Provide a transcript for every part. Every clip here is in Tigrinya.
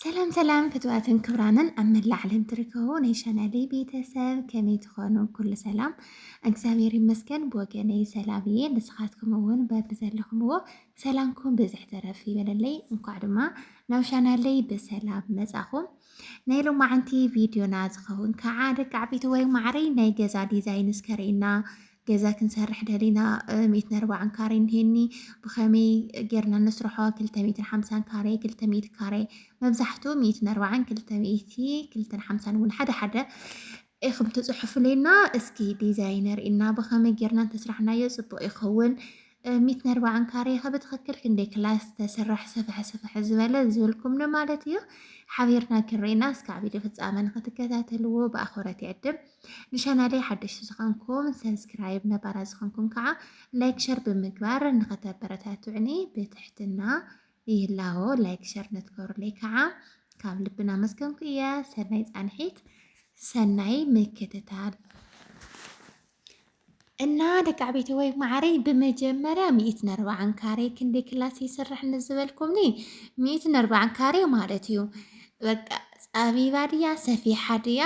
سلام سلام فتواتن كبرانا أما اللي علم تركهون إيشانا لي بيتساب كمي تخونون كل سلام أكساميري مسكن بوغاني سلامية نسخاتكم أون بابزالكم هو سلامكم بزح ترفي بلالي انقعدما نوشانا لي بسلام مزاخو نايلو معنتي فيديو نازخون كعادة كعبيتو وي معري ناي جزا ديزاين سكرينا جزا كنسرح دالينا 140 كاري نهني بخامي جيرنا نسرحو 350 كاري 300 كاري مبزحتو 140 350 ون حدا إخم تصحف لنا اسكي ديزاينر إنا بخامي جيرنا تسرحنا يصبو إخوون 140 كاري خبت خكر كندي كلاس تسرح سفح زبالة زولكم نمالتيو حبيرنا كرينا سكعبي دفت آمن خطكتاتلو بأخورتي عدم نشانالي حدش تسخنكم سبسكرايب نبارا زخنكم كعا لايك شر بمقبار نغتا براتاتو عني بتحتنا يهلاو لايك شر نتكور لي كعا كاب لبنا مسكنكو إياه سنايز أنحيت سناي مكتتال እና ደቃቤት ወይ ማዕረይ በመጀመሪያ 140 ካሬ ክንዴ ክላስ ይስራሕ ንዝበልኩምኒ 140 ካሬ ማለት እዩ በቃ ጻቢባ ድያ ሰፊሓ ድያ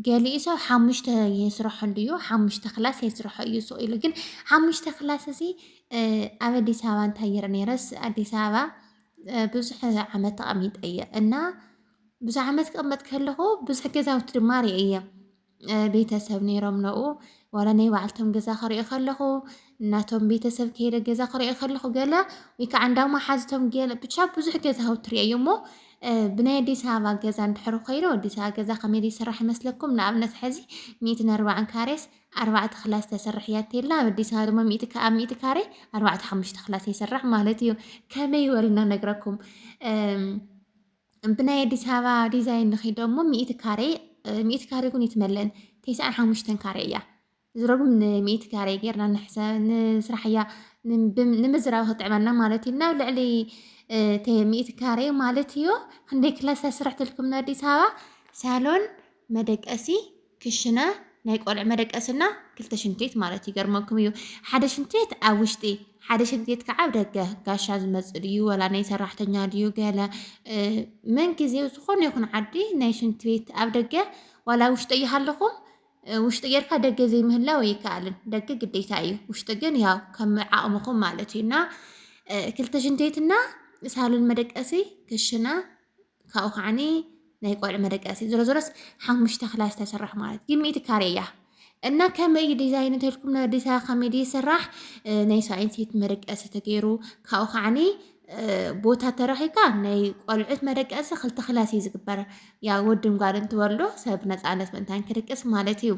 ገሊኡ ሰብ 5 ይስራሕ እንድዩ 5 ክላስ ይስራሕ እዩ ሶ ኢሉ ግን 5 ክላስ እዚ ኣብ አዲስ አበባ እንታየር ነይረስ አዲስ አበባ ብዙሕ ዓመት ተቐሚጠ እየ እና ብዙሕ ዓመት ቀመጥ ከለኹ ብዙሕ ገዛውቲ ድማ ርአየ ቤተሰብ ነይሮም ነኡ ወላ ናይ ባዕልቶም ገዛ ክሪኦ ከለኹ እናቶም ቤተሰብ ከይደ ገዛ ክሪኦ ከለኹ ገለ ወይ ከዓ እንዳማ ሓዝቶም ገለ ብቻ ብዙሕ ገዛውቲ ርአየ እሞ ብናይ አዲስ አበባ ገዛ እንድሕር ኮይኖ አዲስ አበባ ገዛ ከመይ ይስራሕ ይመስለኩም? ንኣብነት ሕዚ 140 ካሬስ 4 ክላስ ተሰርሕ እያ እንተላ ኣብ አዲስ አበባ ድማ 100 ካሬ 4-5 ክላስ ይስራሕ ማለት እዩ። ከመይ ወልና ነግረኩም ብናይ አዲስ አበባ ዲዛይን ንኺዶ እሞ 100 ካሬ kun يتملن 95 ካሬ እያ ዝረጉም ን100 ካሬ ጌርና ንሕሰብ ንስራሕያ ንምዝራብ ክጥዕመና ማለት እዩ ናብ ልዕሊ 100 ካሬ ማለት እዩ ክንደይ ክላስ ስራሕ ትልኩም ንአዲስ አበባ ሳሎን መደቀሲ ክሽነ ናይ ቆልዕ መደቀስና ክልተ ሽንት ማለት ይገርመኩም እዩ ሓደ ሽንት ኣብ ውሽጢ ሓደ ሽንት ከዓ ኣብ ደገ ጋሻ ዝመጽእ ድዩ ወላ ናይ ሰራሕተኛ ድዩ ገለ ምን ግዜው ዝኾነ ይኹን ዓዲ ናይ ሽንት ቤት ኣብ ደገ ወላ ውሽጢ ይሃለኹም ውሽጢ ጌርካ ደገ ዘይምህላው ይከኣልን ደገ ግዴታ እዩ ውሽጢ ግን ያው ከም ዓቕምኹም ማለት እዩና ክልተ ሽንት ቤትና ሳሎን መደቀሲ ክሽነ ካብኡ ከዓኒ ናይ ቆልዕ መደቀሲ ዝረዝረስ 5 ክላስ ተሰርሕ ማለት ግን 100 ካሬ እያ እና ከመይ ዲዛይን ተልኩም ንአዲስ አበባ ከመይ ይስራሕ ናይ ሳይንሲት መደቀሲ ተገይሩ ካብኡ ከዓኒ ቦታ ተረኺካ ናይ ቆልዑት መደቀሲ 2 ክላስ እዩ ዝግበር ያ ወድም ጓል እንትወልዶ ሰብ ነፃነት ምእንታን ክድቅስ ማለት እዩ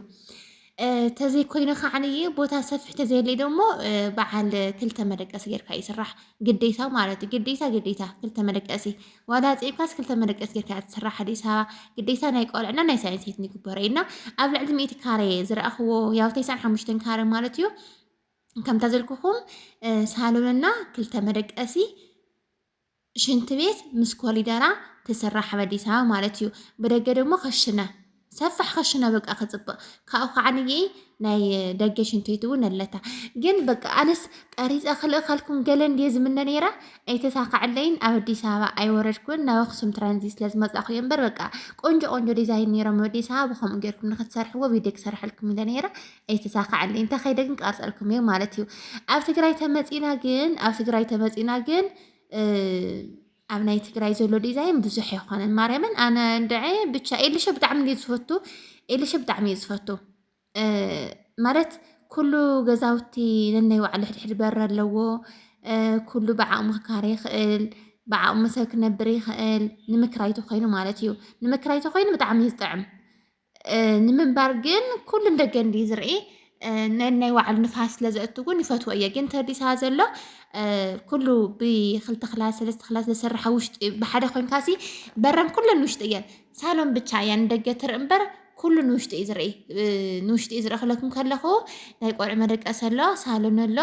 ተዘይ ኮይኑ ከዓኒ ቦታ ሰፊሕ ተዘይለይ ደሞ በዓል 2 መደቀሲ ጌርካ ይስራሕ ግዴታ ማለት እዩ ግዴታ 2 መደቀሲ ዋላ ጽይካስ 2 መደቀሲ ጌርካ ትስራሕ አዲስ አበባ ግዴታ ናይ ቆልዕና ናይ ሳይንሲት ንግበረ ኢና ኣብ ልዕሊ 100 ካሬ ዝረኣኽዎ ያው 95 ካሬ ማለት እዩ ከም ተዘልኩኹም ሳሎንና 2 መደቀሲ ሽንት ቤት ምስ ኮሊደራ ተሰራሕ አዲስ አበባ ማለት እዩ በደገ ደሞ ከሽነ ሰፍሕ ከሽነ በቃ ከጽብቕ ካብኡ ከዓኒ ናይ ደገ ሽንት ቤት እውን ኣለታ ግን በቃ ኣነስ ቀሪፀ ክልእኸልኩም ገለ እንድየ ዝምነ ነይራ ኣይተሳካዕለይን ኣብ አዲስ አበባ ኣይወረድኩን ናብ ኣክሱም ትራንዚት ስለዝመጻኹ እየ እምበር በቃ ቆንጆ ዲዛይን ነይሮም ኣዲስ አበባ ብኸምኡ ጌርኩም ንኽትሰርሕዎ ቪድዮ ክሰርሐልኩም ኢለ ነይረ ኣይተሳካዕለይን እንተኸይደ ግን ቀርፀልኩም እየ ማለት እዩ ኣብ ትግራይ ተመጺና ግን ኣብ ናይ ትግራይ ዘሎ ዲዛይን ብዙሕ ይኾነን ማርያምን ኣነ እንድዐ ብቻ ኤልሸ ብጣዕሚ እየ ዝፈቱ ማለት ኩሉ ገዛውቲ ነናይ ባዕሉ ሕድሕድ በር ኣለዎ ኩሉ ብዓቕሙ ክካረ ይኽእል ብዓቕሙ ሰብ ክነብር ይኽእል ንምክራይቶ ኮይኑ ማለት እዩ ንምክራይቶ ኮይኑ ብጣዕሚ ዝጥዕም ንምንባር ግን ኩሉ እንደገ እንዲ ዝርኢ ነናይ ባዕሉ ንፋስ ስለዘእቱ እውን ይፈትዎ እየ ግን ተዲሳ ዘሎ ኩሉ ብ2 ክላስ 3 ክላስ ዝሰርሐ ውሽጢ ብሓደ ኮይንካሲ በረን ኩለን ውሽጢ እየን ሳሎን ብቻ እያ ንደገ ትርኢ እምበር ኩሉ ንውሽጢ እዩ ዝርኢ ንውሽጢ ዝርኢ ክለኩም ከለኹ ናይ ቆልዑ መደቀሲ ኣሎ ሳሎን ኣሎ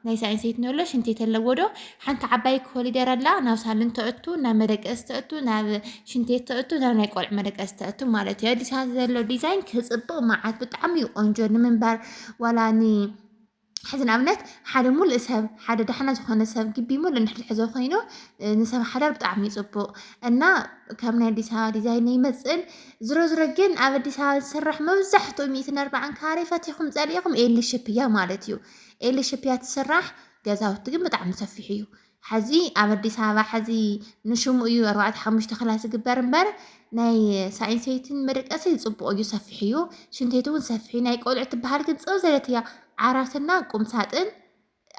ናይ ሳይንሲት ኣሎ ሽንት ቤት ኣለዎ ዶ ሓንቲ ዓባይ ኮሊደር ኣላ ናብ ሳሎን ተእቱ ናብ መደቀሲ ተእቱ ናብ ሽንት ቤት ተእቱ ናብ ናይ ቆልዑ መደቀሲ ተእቱ ማለት እዩ አዲስ አበባ ዘሎ ዲዛይን ክጽብቕ መዓት ብጣዕሚ ቆንጆ ንምንባር ዋላኒ حزن أبنت حدا مول إسهاب حدا دحنا زخنا سهاب جبي مول نحل حزو خينو نسب حدا بتعمي صبو أنا كمنا ديزاين يمثل زرو جن أبد سرح موزحتو 140 كاري فاتيكم زاليكم إيه اللي شبيا مالتيو إيه اللي شبيا تسرح جزاو تجمع بتعمي سفيحيو حزي أبد حزي نشوم أيو 4-5 خلاص جبر مبر ناي ساينسيتن مرق أسيد صبو أيو سفيحيو شنتيتون سفيحي ناي قولعت بحالك تصو زلتيا عراتنا قم ساتن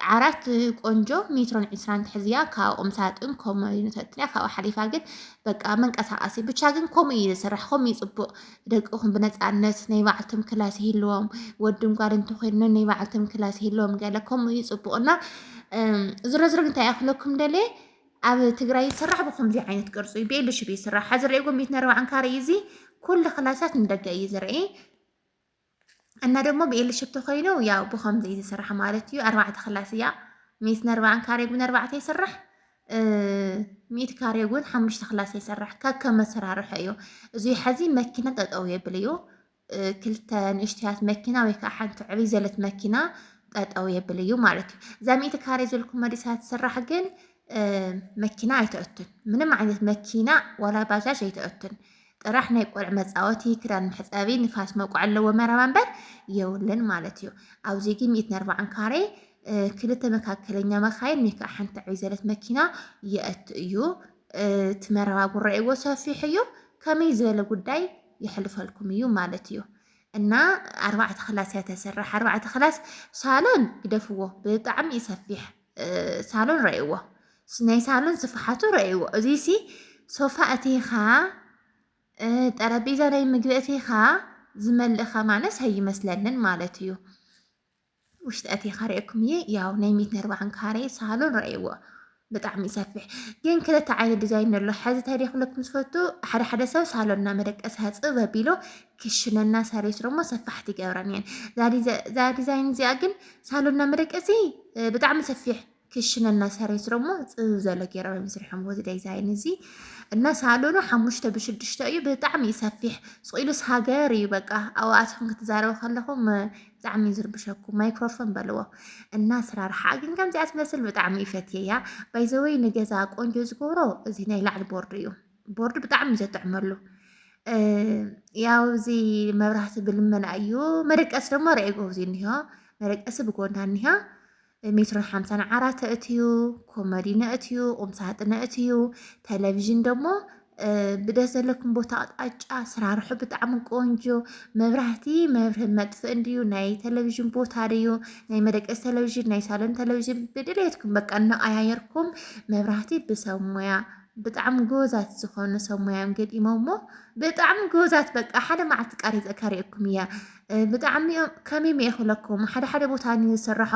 عرات قنجو ميترون عسران تحزيا كاقم ساتن كومي نتتنيا كاو حليفا قد بقى منقساسي بچا ግን كومي يسرحكم يصبو دقوهم بنصانت ناي بعلتم كلاس هيلوم ودم قال انتو خيرنا ناي بعلتم كلاس هيلوم قالكم يصبونا زرزر انت ياخلكم دلي اب تግራይ يسرح بخمزي عينت قرصو يبيلش بيسرح حزر يقوم 140 كاريزي كل خلاصات ندقى يزرعي أنا دمو بيقل شبتو خينو ياو بخم زي يسرح مالتيو 4 خلاصية 140 كاري يقول 4 يسرح 100 كاري يقول 5 خلاص يسرح كما سرارح ايو زي حزي مكينة تطوية بليو كلتا نشتيات مكينة ويكا حانت عبي زلت مكينة تطوية بليو مالتيو زي 100 كاري زلكم مديسات تسرح جن مكينة يتأتن منم عندت مكينة ولا باجاج يتأتن راح يقول مزاوتي كران محسابي نفاس موقع له ومرمان بر يولن مالتيو او زيجي 140 كاري كلتا مكاكلኛ مخاين ميكا حنت عزلت مكينة يأتيو تمروا قرعي وسافيحيو كمي زبل قداي يحلف لكم يو مالتيو እና 4 خلاص يتسرح 4 خلاص ሳሎን ይደፍዎ በጣም ይሰፊሕ ሳሎን ረይዎ ስናይ ሳሎን ስፍሓቱ ረይዎ እዚሲ ሶፋ እቲኻ ጠረጴዛ ላይ ምግብ እቲኻ ዝመልእኻ ማነስ ይመስለንን ማለት እዩ ውሽጢ እቲኻ ርኢኩም ያው ናይ 140 ካሬ ሳሎን ረይዎ በጣም ይሰፍሕ ግን ክልተ ዓይነት ዲዛይን ኣሎ ሕዚ ታሪኽለኩም ዝፈቱ ሓደ ሰብ ሳሎንና መደቀስ ህፅብ ኣቢሎ ክሽነና ሰሪስ ደሞ ሰፋሕቲ ይገብረን እየን ዛ ዲዛይን እዚኣ ግን ሳሎንና መደቀሲ በጣም ሰፊሕ ክሽነና ሰሪስ ደሞ ፅብ ዘሎ ገይሮም ምስርሖም ወዚ ዲዛይን እዚ እና ሳሎኑ 5 እዩ በጣም ይሰፊሕ ስቂሉስ ሃገር እዩ በቃ ኣዋኣትኩም ክትዛረቡ ከለኹም ብጣዕሚ ዝርብሸኩም ማይክሮፎን በልዎ እና ስራርሓ ግን ከምዚኣ ትመስል ብጣዕሚ ይፈትየያ ባይዘወይ ንገዛ ቆንጆ ዝገብሮ እዚ ናይ ላዕሊ ቦርድ እዩ ቦርድ ብጣዕሚ ዘጥዕመሉ ያው እዚ መብራህቲ ብልመና እዩ መደቀስ ደሞ ርኢጎ እዚ እንሆ መደቀስ ብጎና እንሆ 150 ዓራት እትዩ ኮመዲና እትዩ ቁምሳጥና እትዩ ቴሌቪዥን ደሞ ብደስ ዘለኩም ቦታ አቅጣጫ ስራርሑ ብጣዕሚ ቆንጆ መብራህቲ መብርህ መጥፍእ እንድዩ ናይ ቴሌቪዥን ቦታ ድዩ ናይ መደቀስ ቴሌቪዥን ናይ ሳሎን ቴሌቪዥን ብድሌትኩም በቃ እናቀያየርኩም መብራህቲ ብሰብ ሞያ ብጣዕሚ ጎዛት ዝኾኑ ሰብ ሞያም ገዲሞሞ ብጣዕሚ ጎዛት በቃ ሓደ መዓልቲ ቃሪፀ ከሪአኩም እያ ብጣዕሚ ከመይ ይኽለኩም ሓደ ቦታ ንዝስርሖ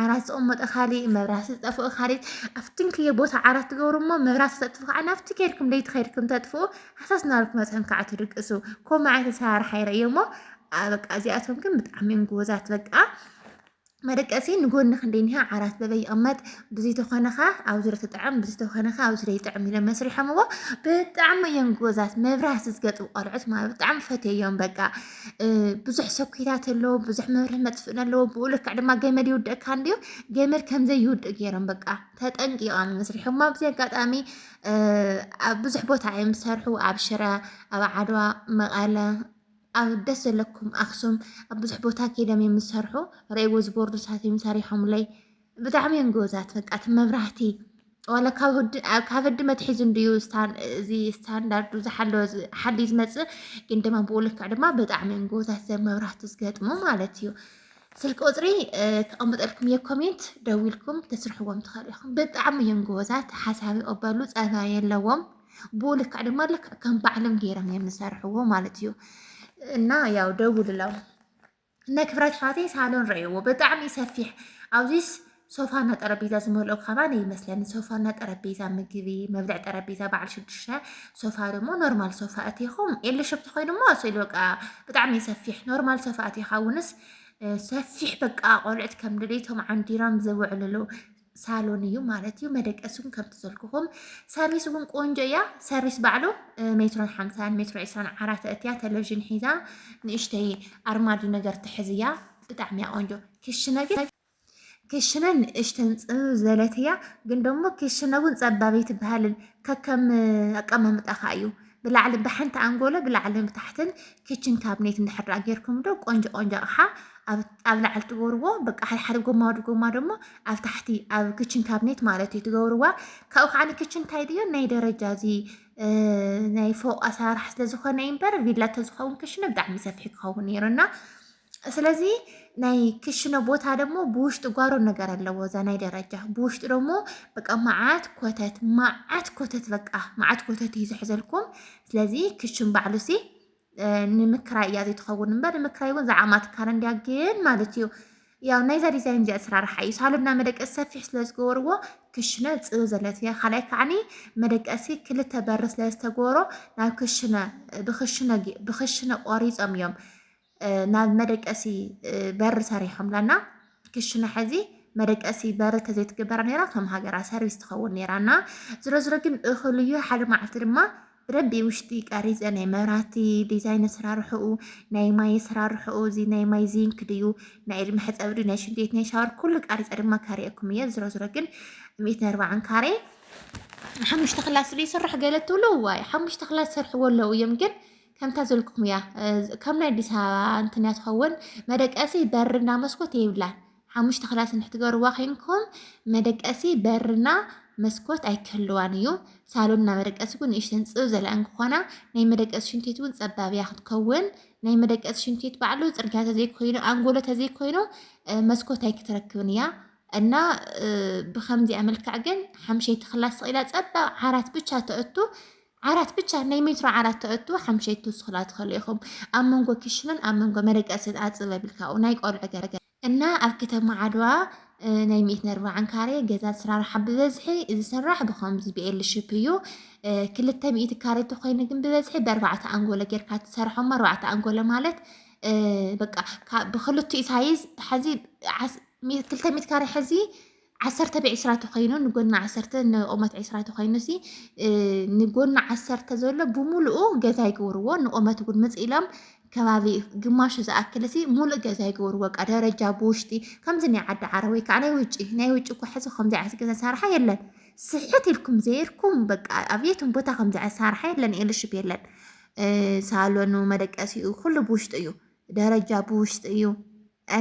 ዓራት ዝቕመጠ ካሊእ መብራህቲ ዝጠፍኡ ካሊእ ኣፍትንክየ ቦታ ዓራት ትገብሩሞ መብራህቲ ተጥፍኡ ከዓ ናብቲ ከይድኩም ለይቲ ከይድኩም ተጥፍኡ ሓሳስ ናብልኩም መፅሐም ከዓ ትድቅሱ ከምኡ ዓይነት ኣሰራርሓ ይርአዮ እሞ በቃ እዚኣቶም ግን ብጣዕሚ ጎዛት በቃ መደቀሲ ንጎኒ ክንደይንሃ ዓራት በበይ ይቕመጥ ብዙይ ተኾነኻ ኣብ ዙርያ ተጥዕም ብዙይ ተኾነኻ ኣብ ዙርያ ይጥዕም ኢሎም መስሪሖምዎ ብጣዕሚ እዮም ጎዛት መብራህቲ ዝገጥሙ ቆልዑት ማለት ብጣዕሚ ፈትየዮም በቃ ብዙሕ ሰኩታት ኣለዎ ብዙሕ መብርህ መጥፍእን ኣለዎ ብኡ ልክዕ ድማ ገመድ ይውድእካ እንድዩ ገመድ ከምዘይ ይውድእ ገይሮም በቃ ተጠንቂቖም መስሪሖም ኣብዚ ኣጋጣሚ ብዙሕ ቦታ እዮም ዝሰርሑ ኣብ ሽረ ኣብ ዓድዋ መቐለ ኣብ ደስ ዘለኩም ኣክሱም ኣብ ብዙሕ ቦታ ከይዶም የምሰርሑ ረእይዎ ዝቦርዱ ሰዓት የምሰሪሖም ላይ ብጣዕሚ እዮም ጎዛት በቃ እቲ መብራህቲ ዋላ ካብ ህዲ መትሒዙ እንድዩ እዚ ስታንዳርዱ ዝሓለወ ሓሊ ዝመፅእ ግን ድማ ብኡ ልክዕ ድማ ብጣዕሚ እዮም ጎዛት ዘ መብራህቲ ዝገጥሙ ማለት እዩ ስልክ ቁፅሪ ከቐምጠልኩም እየ ኮሜንት ደዊልኩም ተስርሕዎም ትኽእሉ ኢኹም ብጣዕሚ እዮም ጎዛት ሓሳብ ይቕበሉ ፀባይ የለዎም ብኡ ልክዕ ድማ ልክዕ ከም ባዕሎም ገይሮም እዮም ዝሰርሕዎ ማለት እዩ እና ያው ደውልለው እና ክብራት ሓቴ ሳሎን ረእይዎ ብጣዕሚ ሰፊሕ ኣብዚስ ሶፋና ጠረጴዛ ዝመልኦ ከባቢ ይመስለኒ ሶፋና ጠረጴዛ ምግቢ መብልዕ ጠረጴዛ በዓል 6 ሶፋ ደሞ ኖርማል ሶፋ እቲኹም ኤል ሸፕቲ ኮይኑ ሞ ስኢሉ በቃ ብጣዕሚ ሰፊሕ ኖርማል ሶፋ እቲኻ ውንስ ሰፊሕ በቃ ቆልዕት ከም ድሌቶም ዓንዲሮም ዘውዕልሉ ሳሎን እዩ ማለት እዩ መደቀሱን ከምቲ ዘልኩኹም ሰርቪስ እውን ቆንጆ እያ ሰርቪስ ባዕሉ 150 120 ዓራት እትያ ቴሌቪዥን ሒዛ ንእሽተይ ኣርማዲ ነገር ትሕዝ እያ ብጣዕሚ ቆንጆ ክሽነ ግን ክሽነን እሽተንጽብ ዘለትያ ግን ደሞ ክሽነውን ጸባቤት በሃልን ከከም አቀማምጣኻ እዩ ብላዕሊ ብሓንቲ አንጎሎ ብላዕሊ ብታሕትን ኪችን ካብኔት እንድሕር ጌርኩም ዶ ቆንጆ ቆንጆ ኣቕሓ ኣብ ላዕሊ ትገብርዎ በቃ ሓደ ጎማ ወዲ ጎማ ደሞ ኣብ ታሕቲ ኣብ ኪችን ካብኔት ማለት እዩ ትገብርዋ ካብኡ ከዓ ኪችን እንታይ ድዮ ናይ ደረጃ እዚ ናይ ፎቅ ኣሰራርሓ ስለ ዝኾነ እምበር ቪላ ተዝኸውን ክሽነ ብጣዕሚ ሰፊሕ ክኸውን ነይሩና ስለዚ ናይ ክሽነ ቦታ ደግሞ ብውሽጡ ጓሮ ነገር ኣለዎ እዛ ናይ ደረጃ ብውሽጡ ደግሞ በቃ መዓት ኮተት በቃ መዓት ኮተት እዩ ዝሕዘልኩም ስለዚ ክሽን ባዕሉ ሲ ንምክራይ እያ ዘይትኸውን እምበር ንምክራይ እውን ዝዓማት ካለንድያ ግን ማለት እዩ ያው ናይዛ ዲዛይን እዚኣ ኣሰራርሓ እዩ ሳሎንና መደቀሲ ሰፊሕ ስለ ዝገበርዎ ክሽነ ፅብ ዘለት እያ ካልኣይ ከዓኒ መደቀሲ ክልተ በሪ ስለ ዝተገበሮ ናብ ብክሽነ ቆሪፆም እዮም ናብ መደቀሲ በር ሰሪሖም ለና ክሽነ ሕዚ መደቀሲ በር ተዘይትግበራ ነይራ ከም ሃገራ ሰርቪስ ትኸውን ነይራና ዝሮ ግን እኽሉ እዩ ሓደ መዓልቲ ድማ ብደንቢ ውሽጢ ቀሪፀ ናይ መብራህቲ ዲዛይን ኣሰራርሕኡ ናይ ማይ ኣሰራርሕኡ እዚ ናይ ማይ ዚንክ ድዩ ናይ ኢድ መሕፀቢ ድዩ ናይ ሽንት ናይ ሻወር ኩሉ ቀሪፀ ድማ ካሪአኩም እየ ዝሮ ግን 140 ካሬ ሓሙሽተ ክላስ ድዩ ይስራሕ ገለ ትብሉ ዋይ ሓሙሽተ ክላስ ሰርሕዎ ኣለዉ እዮም ግን ከምታ ዘልኩም እያ ከም ናይ አዲስ ኣበባ እንትን እያ ትኸውን መደቀሲ በርና መስኮት የብላን ሓሙሽተ ክላስ እንድትገብርዋ ኮይንኩም መደቀሲ በርና መስኮት ኣይክህልዋን እዩ ሳሎንና መደቀሲ እውን ንእሽተን ፅብ ዘለአን ክኾና ናይ መደቀሲ ሽንቴት እውን ፀባብያ ክትከውን ናይ መደቀሲ ሽንቴት ባዕሉ ፅርግያ ተዘይኮይኑ አንጎሎ ተዘይኮይኑ መስኮት ኣይክትረክብን እያ እና ብከምዚኣ መልክዕ ግን ሓምሸይቲ ክላስ ስቂላ ፀባብ ዓራት ብቻ ተእቱ ዓራት ብቻ ናይ ሜትሮ ዓራት ተእቱ ሓምሸይቲ ስኽላ ትኽእሉ ኢኹም ኣብ መንጎ ክሽንን ኣብ መንጎ መደቀሲ ኣፅበ ብልካኡ ናይ ቆልዑ ገረገ እና ኣብ ከተማ ዓድዋ ናይ 140 ካሬ ገዛ ኣሰራርሓ ብበዝሒ ዝስራሕ ብከምዚ ብኤል ሽፕ እዩ 200 ካሬ ተኮይኑ ግን ብበዝሒ ብ4 አንጎሎ ጌርካ ትሰርሖም 4 አንጎሎ ማለት በቃ ብክልቲኡ ሳይዝ ሕዚ 200 ካሬ ሕዚ 10 ብ20 ተኮይኑ ንጎና 10 ንቆመት 20 ተኮይኑ ሲ ንጎና 10 ዘሎ ብሙሉኡ ገዛ ይገብርዎ ንቆመት እውን መፅኢሎም ከባቢ ግማሹ ዝኣክል ሲ ሙሉእ ገዛ ይገብርዎ ቃ ደረጃ ብውሽጢ ከምዚ ናይ ዓዲ ዓረበይ ከዓ ናይ ውጭ እኮ ሕዚ ከምዚ ዓይነት ገዛ ኣሰራርሓ የለን ስሕት ኢልኩም ዘርኩም በቃ ኣብየቱም ቦታ ከምዚ ኣሰራርሓ የለን ኤልሽፕ የለን ሳሎኑ መደቀሲኡ ኩሉ ብውሽጢ እዩ ደረጃ ብውሽጢ እዩ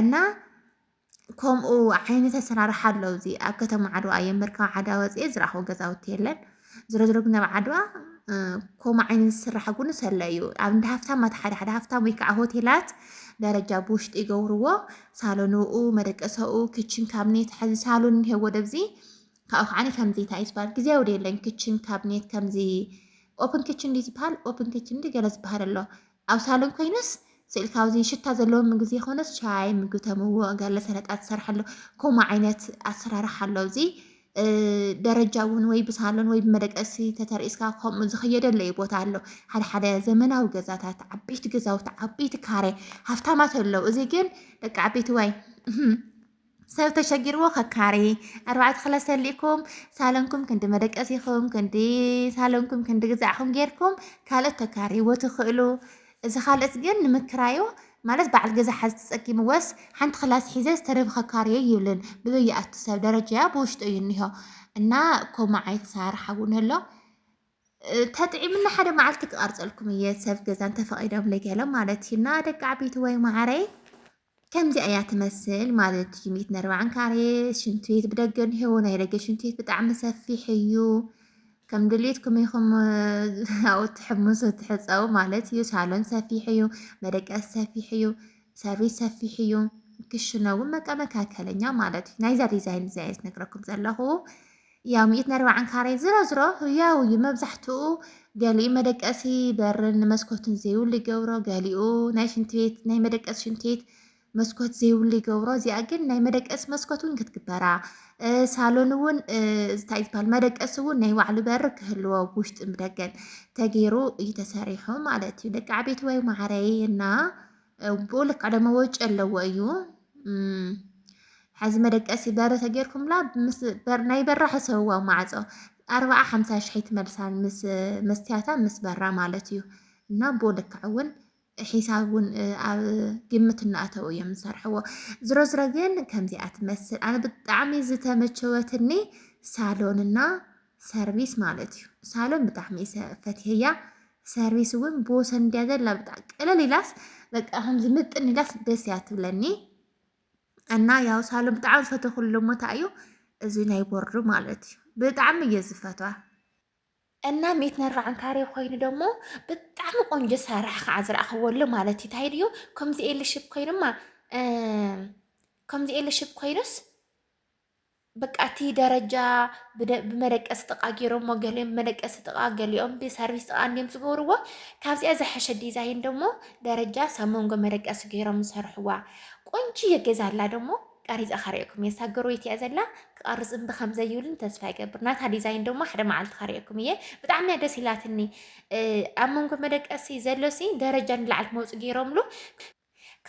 እና ከምኡ ዓይነት ኣሰራርሓ ኣለዉ እዚ ኣብ ከተማ ዓድዋ እየ መርከብ ዓድዋ ወፂአ ዝረኽቦ ገዛውቲ የለን ዝሮ ግን ኣብ ዓድዋ ከምኡ ዓይነት ዝስራሕ እውን ሰለ እዩ ኣብ እንዳ ሃፍታማት ሓደ ሃፍታም ወይ ከዓ ሆቴላት ደረጃ ብውሽጢ ይገብርዎ ሳሎንኡ መደቀሰኡ ክችን ካብኔት ሕዚ ሳሎን እንሄዎ ደብዚ ካብኡ ከዓኒ ከምዚ እንታይ ዝባሃል ግዜያዊ የለን ክችን ካብኔት ከምዚ ኦፕን ክችን ዲ ዝበሃል ኦፕን ክችን ዲ ገለ ዝበሃል ኣሎ ኣብ ሳሎን ኮይነስ ስእልካ ኣብዚ ሽታ ዘለዎ ምግቢ ዘይኮነስ ሻይ ምግቢ ተምዎ ገለ ሰለጣት ዝሰርሐሎ ከምኡ ዓይነት ኣሰራርሓ ኣሎ እዚ ደረጃ እውን ወይ ብሳሎን ወይ ብመደቀሲ ተተርእስካ ከምኡ ዝኽየደለ እዩ ቦታ ኣሎ ሓደ ዘመናዊ ገዛታት ዓበይቲ ገዛውቲ ዓበይቲ ካሬ ሃፍታማት ኣለዉ እዚ ግን ደቂ ዓበይቲ ዋይ ሰብ ተሸጊርዎ ከካሬ 4 ክላስ ተሊእኩም ሳሎንኩም ክንዲ መደቀሲኹም ክንዲ ሳሎንኩም ክንዲ ገዛዕኹም ጌርኩም ካልኦት ተካሪዎ ትኽእሉ እዚ ካልኦት ግን ንምክራዩ ማለት በዓል ገዛ ሓዝ ተፀጊምወስ ሓንቲ ክላስ ሒዘ ዝተረብኸ ካርዮ ይብልን ብበይኣቱ ሰብ ደረጃ ብውሽጡ እዩ እኒሆ እና ከምኡ ዓይነት ኣሰራርሓ እውን ኣሎ ተጥዒምና ሓደ መዓልቲ ክቐርፀልኩም እየ ሰብ ገዛ እንተፈቒዶም ለገሎም ማለት እዩ እና ደቂ ዓበይቲ ወይ ማዕረይ ከምዚ እያ ትመስል ማለት እዩ 140 ካሬ ሽንት ቤት ብደገ እኒሄዎ ናይ ደገ ሽንት ቤት ብጣዕሚ ሰፊሕ እዩ ከም ድሌትኩም ኢኹም ኣብኡ ትሕምሱ ትሕፀቡ ማለት እዩ ሳሎን ሰፊሕ እዩ መደቀሲ ሰፊሕ እዩ ሰርቪስ ሰፊሕ እዩ ክሽነ እውን መካከለኛ ማለት እዩ ናይዛ ዲዛይን እዚኣ እየ ዝነግረኩም ዘለኹ ያው 140 ካሬ ዝሮ ያው እዩ መብዛሕትኡ ገሊኡ መደቀሲ በርን መስኮትን ዘይብሉ ይገብሮ ገሊኡ ናይ ሽንት ቤት ናይ መደቀሲ ሽንት ቤት መስኮት ዘይብሉ ይገብሮ እዚኣ ግን ናይ መደቀሲ መስኮት እውን ክትግበራ ሳሎን እውን እንታይ ይባሃል መደቀሲ እውን ናይ ባዕሉ በር ክህልዎ ብውሽጢ ብደገን ተገይሩ እየተሰሪሑ ማለት እዩ ደቂ ዓበይቲ ወይ ማዕረይ እና ብኡ ልክዕ ደሞ ወጪ ኣለዎ እዩ ሕዚ መደቀሲ በር ተገይርኩምላ ናይ በራ ሕሰብዋ ማዕፆ 40-50 ሽሕ ትመልሳን ምስ መስትያታ ምስ በራ ማለት እዩ እና ብኡ ልክዕ እውን حساب قمة الناتو يمسرحوا زرز رجن كم زي أتمثل أنا بتعمي زتمشوتني ሳሎንና ሰርቪስ ማለት እዩ ሳሎን ብጣዕሚ ፈትሕያ ሰርቪስ እውን ብወሰን እንድያ ዘላ ብጣዕሚ ቀለል ኢላስ በቃ ከምዚ ምጥን ኢላስ ደስ እያ ትብለኒ እና ያው ሳሎን ብጣዕሚ ዝፈተኩሉ ሞታ እዩ እዚ ናይ ቦርዱ ማለት እዩ ብጣዕሚ እየ ዝፈትዋ እና 140 ካሬ ኮይኑ ደሞ ብጣዕሚ ቆንጆ ሰራሕ ከዓ ዝረኣኽበሉ ማለት እዩ እንታይ ድዩ ከምዚ ኤልሽብ ኮይኑማ ከምዚ ኤልሽብ ኮይኑስ በቃ እቲ ደረጃ ብመደቀሲ ጥቃ ገይሮሞ ገሊኦም ብመደቀሲ ጥቃ ገሊኦም ብሰርቪስ ጥቃ እንዲም ዝገብርዎ ካብዚኣ ዝሓሸ ዲዛይን ደሞ ደረጃ ሳብ መንጎ መደቀሲ ገይሮም ዝሰርሕዋ ቆንጆ ገዛ ኣላ ደሞ ቀሪፃ ካሪአኩም እየ ሳገር ወይቲ እያ ዘላ ክቐርፅ ብከም ዘይብልን ተስፋ ይገብር ናታ ዲዛይን ደሞ ሓደ መዓልቲ ካሪአኩም እየ ብጣዕሚ እያ ደስ ኢላትኒ ኣብ መንጎ መደቀሲ ዘሎሲ ደረጃ ንላዕሊ መውፅእ ገይሮምሉ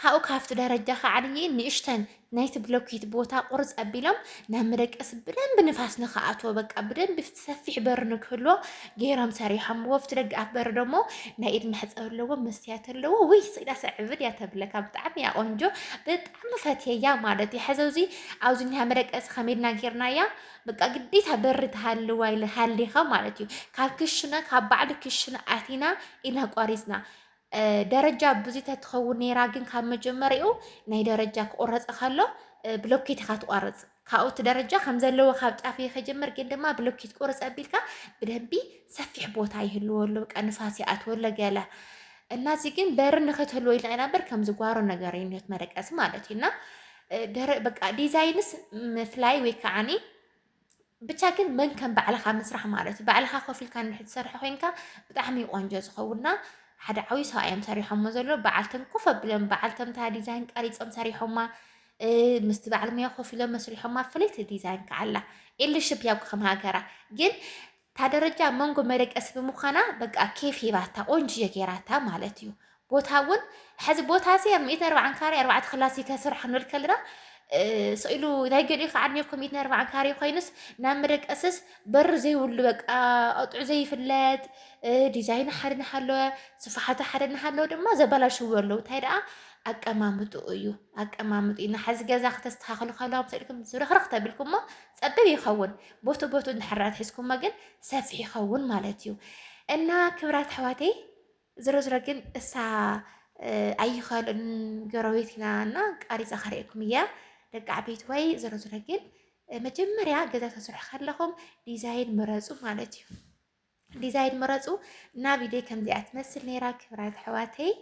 ካብኡ ካብቲ ደረጃ ከዓንየ ንእሽተን ናይቲ ብሎኬት ቦታ ቁርፅ ኣቢሎም ናብ መደቀሲ ብደንብ ንፋስ ንኽኣትዎ በቃ ብደንብ ሰፊሕ በሪ ንክህልዎ ገይሮም ሰሪሖም ወፍቲ ደገ ኣፍ በሪ ደሞ ናይ ኢድ መሕፀቢ ኣለዎ መስትያት ኣለዎ ወይ ስኢዳ ስዕብድ እያ ተብለካ ብጣዕሚ እያ ቆንጆ ብጣዕሚ ፈትየያ ማለት እዩ ሕዚ እዚ ኣብዚ ኒሃ መደቀሲ ከመይድና ጌርናያ በቃ ግዴታ በሪ ተሃልዋ ኢለ ሃሊኻ ማለት እዩ ካብ ክሽነ ካብ ባዕሊ ክሽነ ኣቲና ኢና ቆሪፅና ደረጃ ብዙይ ተትኸውን ነይራ ግን ካብ መጀመሪኡ ናይ ደረጃ ክቆረፀ ከሎ ብሎኬት ኢኻ ትቆርፅ ካብኡቲ ደረጃ ከም ዘለዎ ካብ ጫፍ ከጀምር ግን ድማ ብሎኬት ቁርፅ ኣቢልካ ብደንቢ ሰፊሕ ቦታ ይህልወሉ በቃ ንፋስ ይኣትወሎ ገለ እና እዚ ግን በሪ ንክትህልዎ ኢልና ኢና በር ከም ዝጓሮ ነገር እዩ ነት መደቀሲ ማለት እዩ እና በቃ ዲዛይንስ ምፍላይ ወይ ከዓኒ ብቻ ግን መን ከም ባዕልኻ ምስራሕ ማለት እዩ ባዕልኻ ኮፍ ኢልካ ንድሕር ኮይንካ ብጣዕሚ ቆንጆ ዝኸውና ሓደ ዓብይ ሰብኣዮም ሰሪሖሞ ዘሎ በዓልተን ኮፍ ኣቢሎም በዓልቶም ታ ዲዛይን ቀሪፆም ሰሪሖማ ምስቲ በዓል ሞያ ኮፍ ኢሎም መስሪሖማ ፍለይቲ ዲዛይን ከዓላ ኤልሽብ ያው ከም ሃገራ ግን ታ ደረጃ መንጎ መደቀሲ ብምዃና በቃ ኬፍ ሂባታ ቆንጆ ጌራታ ማለት እዩ ቦታ እውን ሕዚ ቦታ ሲ 140 ካሬ 4 ክላስ ከስራሕ ክንብል ከለና ስኢሉ ናይ ገዲኡ ከዓ ኔርኩም 140 ካሬ ኮይኑስ ናብ መደቀስስ በር ዘይብሉ በቃ ኣጥዑ ዘይፍለጥ ዲዛይን ሓደ ንሃለወ ስፍሓቱ ሓደ ንሃለወ ድማ ዘበላሽው ኣለዉ እንታይ ደኣ ኣቀማምጡ እዩ ኣቀማምጡ ኢና ሕዚ ገዛ ክተስተኻኽሉ ከለዎም ስኢልኩም ዝርክርክ ተቢልኩሞ ፀብብ ይኸውን ቦቱ ቦቱ እንድሕራት ሒዝኩሞ ግን ሰፊሕ ይኸውን ማለት እዩ እና ክብራት ኣሕዋተይ ዝረዝረ ግን እሳ ኣይኽእልን ገረቤት ኢና እና ቀሪፃ ካሪአኩም እያ ደቂ ዓበይቲ ወይ ዝረዝረ ግን መጀመርያ ገዛ ተስርሑ ከለኹም ዲዛይን ምረፁ ማለት እዩ ዲዛይን ምረፁ እና ቪድዮ ከምዚኣ ትመስል ነይራ ክብራት ኣሕዋተይ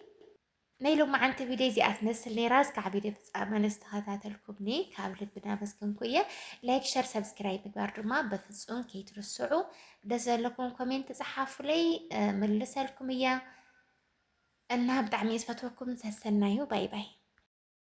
ናይ ሎማዓንቲ ቪድዮ እዚኣ ትመስል ነይራ እስካዕ ቪድዮ ፍፃመ ንዝተኸታተልኩምኒ ካብ ልቢ እናመስገንኩ እየ ላይክ ሸር ሰብስክራይብ ምግባር ድማ በፍፁም ከይትርስዑ ደስ ዘለኩም ኮሜንት ፀሓፉለይ ምልሰልኩም እያ እና ብጣዕሚ ዝፈትወኩም ሰሰናዩ ባይ ባይ